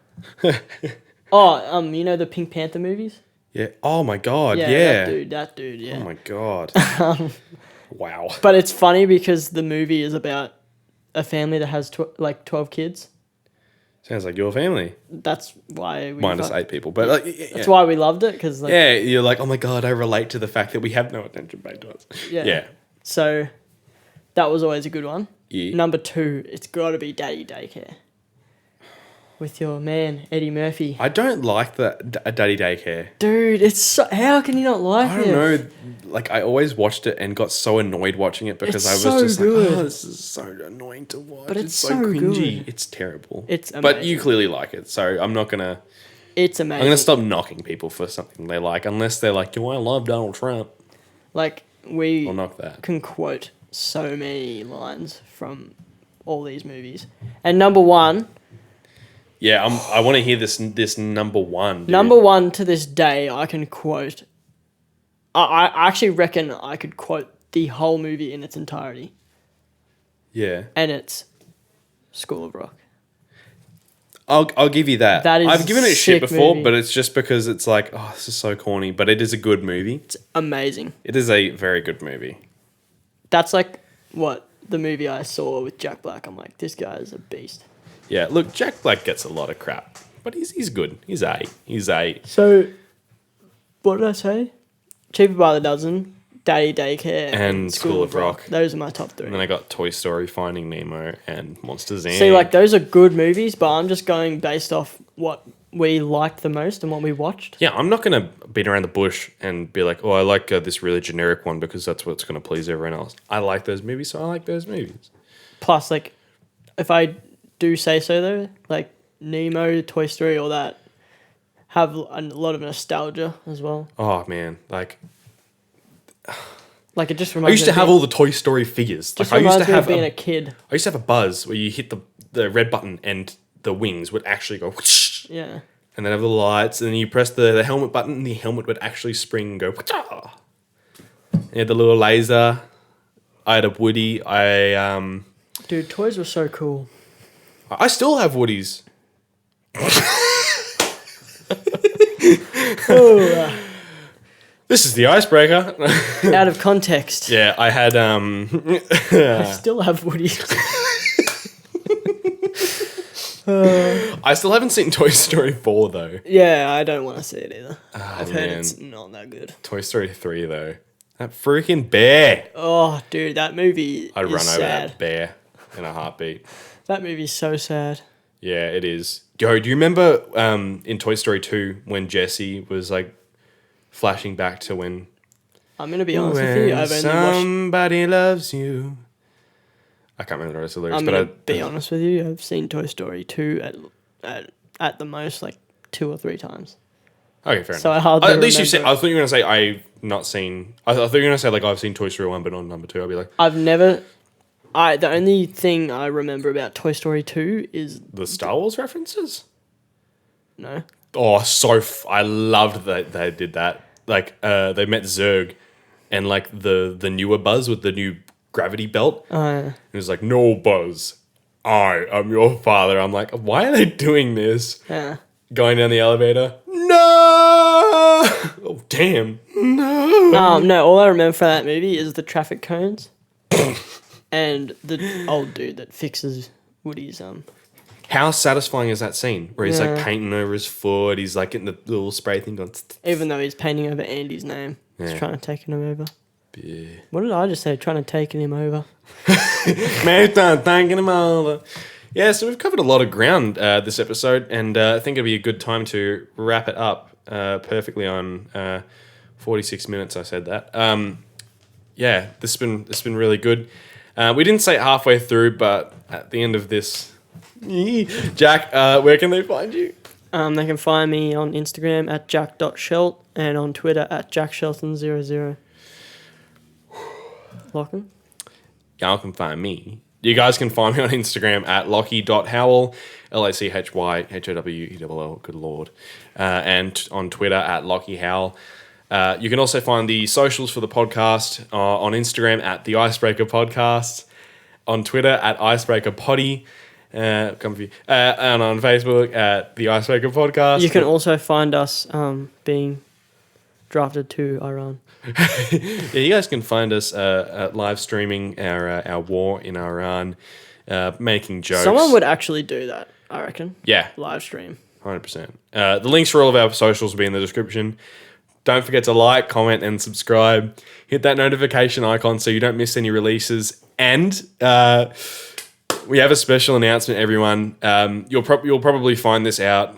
S2: Oh, you know the Pink Panther movies?
S1: Yeah. Oh my god. Yeah.
S2: That dude. Yeah.
S1: Oh my god. Wow.
S2: But it's funny because the movie is about a family that has 12 kids.
S1: Sounds like your family.
S2: That's why we
S1: Minus 8 people, but like, yeah.
S2: That's why we loved it because like
S1: yeah, you're like, oh my god, I relate to the fact that we have no attention paid to us. Yeah.
S2: So that was always a good one.
S1: Yeah.
S2: Number 2, it's got to be Daddy Daycare with your man Eddie Murphy.
S1: I don't like the Daddy Daycare.
S2: Dude, it's so, how can you not like it?
S1: I don't know. Like, I always watched it and got so annoyed watching it because
S2: It's
S1: I was
S2: so
S1: just
S2: good.
S1: like, oh, this is so annoying to watch.
S2: But
S1: it's
S2: it's
S1: so
S2: so
S1: cringy.
S2: good.
S1: It's terrible.
S2: It's
S1: But you
S2: amazing.
S1: clearly like it, so I'm not gonna.
S2: It's
S1: I'm
S2: amazing.
S1: gonna stop knocking people for something they like, unless they're like, "Yo, I love Donald Trump."
S2: Like we
S1: I'll knock that.
S2: can quote so many lines from all these movies. And number 1,
S1: Yeah, I want to hear this number 1. Dude.
S2: number 1 to this day, I can quote. I actually reckon I could quote the whole movie in its entirety,
S1: Yeah,
S2: and it's School of Rock.
S1: I'll give you that.
S2: That is
S1: I've given it
S2: a
S1: shit
S2: sick
S1: before,
S2: movie.
S1: but it's just because it's like, oh, this is so corny. But it is a good movie.
S2: It's amazing.
S1: It is a very good movie.
S2: That's like what the movie I saw with Jack Black. I'm like, this guy is a beast.
S1: Yeah, look, Jack Black gets a lot of crap, but he's good. He's A.
S2: So, what did I say? Cheaper by the Dozen, Daddy Daycare,
S1: And School of Rock.
S2: Those are my top 3.
S1: And then I got Toy Story, Finding Nemo, and Monsters Inc.
S2: See, like, those are good movies, but I'm just going based off what we liked the most and what we watched.
S1: Yeah, I'm not going to beat around the bush and be like, oh, I like this really generic one because that's what's going to please everyone else. I like those movies, so I like those movies.
S2: Plus, like, if I do say so, though, like, Nemo, Toy Story, all that, have a lot of nostalgia as well.
S1: Oh, man. Like,
S2: Like, it just
S1: I
S2: reminds
S1: used to have all the Toy Story figures.
S2: just
S1: Like, I used to
S2: reminds me of
S1: have
S2: being a kid.
S1: I used to have a buzz where you hit the red button and the wings would actually go whoosh,
S2: Yeah.
S1: and then have the lights, and then you press the helmet button and the helmet would actually spring and go whoosh. And you had the little laser. I had a Woody.
S2: Dude, toys were so cool.
S1: I still have Woodies.
S2: Oh,
S1: This is the icebreaker.
S2: out of context.
S1: Yeah, I had
S2: I still have Woodies.
S1: I still haven't seen Toy Story 4 though.
S2: Yeah, I don't want to see it either. I've heard
S1: man.
S2: it's not that good.
S1: Toy Story 3 though. That freaking bear.
S2: Oh, dude, that movie
S1: I'd
S2: is
S1: run over
S2: sad.
S1: that bear in a heartbeat.
S2: That movie's so sad.
S1: Yeah, it is. Yo, do you remember in Toy Story 2 when Jessie was like flashing back to when
S2: I'm going to be honest with you. I've only watched...
S1: somebody loves you. I can't remember the rest of the lyrics,
S2: I'm
S1: but
S2: going to be honest with you. I've seen Toy Story 2 at the most like 2 or 3 times.
S1: Okay, fair
S2: So I
S1: enough.
S2: hardly
S1: At least you said.
S2: remember.
S1: I thought you were gonna say I've not seen. I thought you were gonna say like I've seen Toy Story 1, but not number 2. I'd be like,
S2: I've never The only thing I remember about Toy Story 2 is
S1: The Star Wars references?
S2: no.
S1: Oh, I loved that they did that. Like, they met Zurg and, like, the newer Buzz with the new gravity belt. It was like, no, Buzz, I am your father. I'm like, why are they doing this?
S2: Yeah.
S1: Going down the elevator. No! Oh, damn. No.
S2: No, all I remember from that movie is the traffic cones and the old dude that fixes Woody's
S1: How satisfying is that scene where he's like
S2: Yeah.
S1: painting over his foot, he's like getting the little spray thing going.
S2: even though he's painting over Andy's name. He's
S1: Yeah.
S2: trying to take him over.
S1: Yeah.
S2: What did I just say? Trying to take him over.
S1: Man, thanking him over. Yeah, so we've covered a lot of ground this episode, and I think it'd be a good time to wrap it up perfectly on 46 minutes. I said that. Yeah, this has been really good. We didn't say it halfway through, but at the end of this, Jack, where can they find you?
S2: They can find me on Instagram at jack.shelt and on Twitter at jackshelton00. Lachlan?
S1: Y'all can find me. You guys can find me on Instagram at lochy.howell, LACHYHOWELL, good lord. And on Twitter at lochyhowell. You can also find the socials for the podcast on Instagram at the Icebreaker Podcast, on Twitter at Icebreaker Potty, and on Facebook at the Icebreaker Podcast.
S2: You can also find us being drafted to Iran.
S1: Yeah, you guys can find us live streaming our war in Iran, making jokes.
S2: Someone would actually do that, I reckon.
S1: Yeah,
S2: Live stream.
S1: 100%. The links for all of our socials will be in the description. Don't forget to like, comment, and subscribe. Hit that notification icon so you don't miss any releases. And we have a special announcement, everyone. You'll probably find this out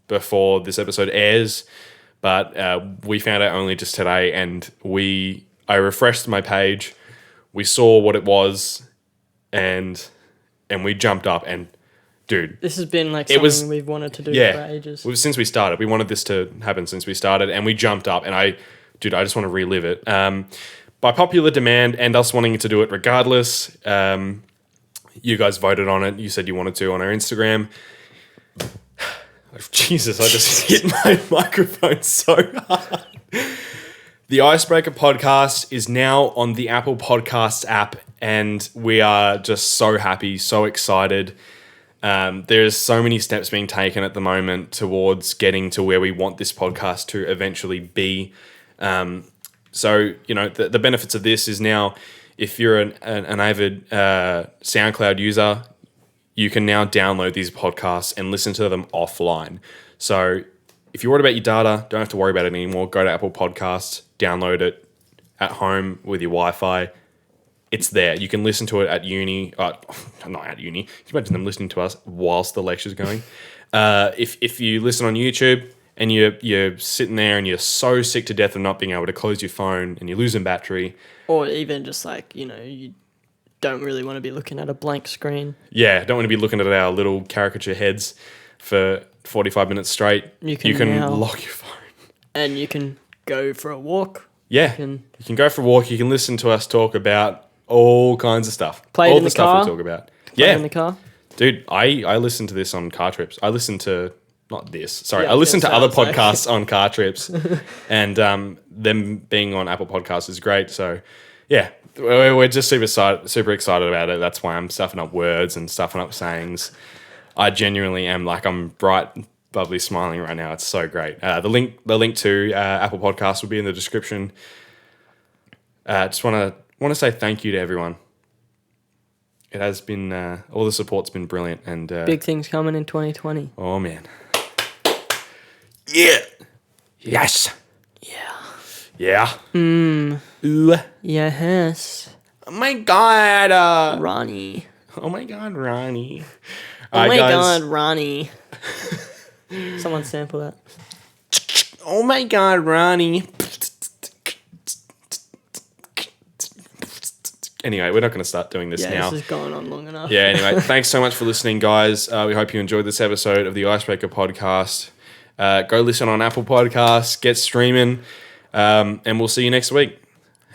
S1: before this episode airs, but we found out only just today, and I refreshed my page. We saw what it was, and we jumped up and. Dude,
S2: This has been like something we've wanted to do for ages.
S1: Since we started. We wanted this to happen since we started, and we jumped up, and I just want to relive it. By popular demand and us wanting to do it regardless, you guys voted on it. You said you wanted to on our Instagram. Jesus, I just hit my microphone so hard. The Icebreaker Podcast is now on the Apple Podcasts app, and we are just so happy, so excited. There's so many steps being taken at the moment towards getting to where we want this podcast to eventually be. So, the benefits of this is now, if you're an avid SoundCloud user, you can now download these podcasts and listen to them offline. So if you're worried about your data, don't have to worry about it anymore. Go to Apple Podcasts, download it at home with your Wi-Fi. It's there. You can listen to it at uni. Not at uni. Can you imagine them listening to us whilst the lecture's going? If you listen on YouTube and you're sitting there and you're so sick to death of not being able to close your phone and you're losing battery.
S2: Or even just you don't really want to be looking at a blank screen.
S1: Yeah, don't want to be looking at our little caricature heads for 45 minutes straight. You can lock your phone.
S2: And you can go for a walk.
S1: Yeah, you can go for a walk. You can listen to us talk about all kinds of stuff.
S2: Play
S1: all
S2: in
S1: the
S2: the
S1: stuff
S2: car.
S1: we talk about.
S2: Play in the car.
S1: Dude, I listen to this on car trips. I listen to not this. Sorry,
S2: Yeah,
S1: I listen to other
S2: sounds like-
S1: podcasts on car trips, and them being on Apple Podcasts is great. So, yeah, we're just super excited about it. That's why I'm stuffing up words and stuffing up sayings. I genuinely am I'm bright, bubbly, smiling right now. It's so great. The link to Apple Podcasts will be in the description. Just want to say thank you to everyone. It has been all the support's been brilliant, and
S2: Big things coming in 2020.
S1: oh man, yeah, yes, yeah. Ooh.
S2: Yes.
S1: Oh my god,
S2: Ronnie.
S1: oh my god, Ronnie.
S2: Oh
S1: Alright,
S2: my
S1: guys.
S2: god, Ronnie. Someone sample that.
S1: Oh my god, Ronnie. Anyway, we're not going to start doing this now.
S2: This is going on long enough.
S1: Yeah, anyway, thanks so much for listening, guys. We hope you enjoyed this episode of the Icebreaker Podcast. Go listen on Apple Podcasts, get streaming, and we'll see you next week.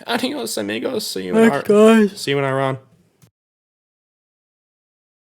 S1: Adios, amigos. See you in
S2: Thanks, guys.
S1: See you in Iran.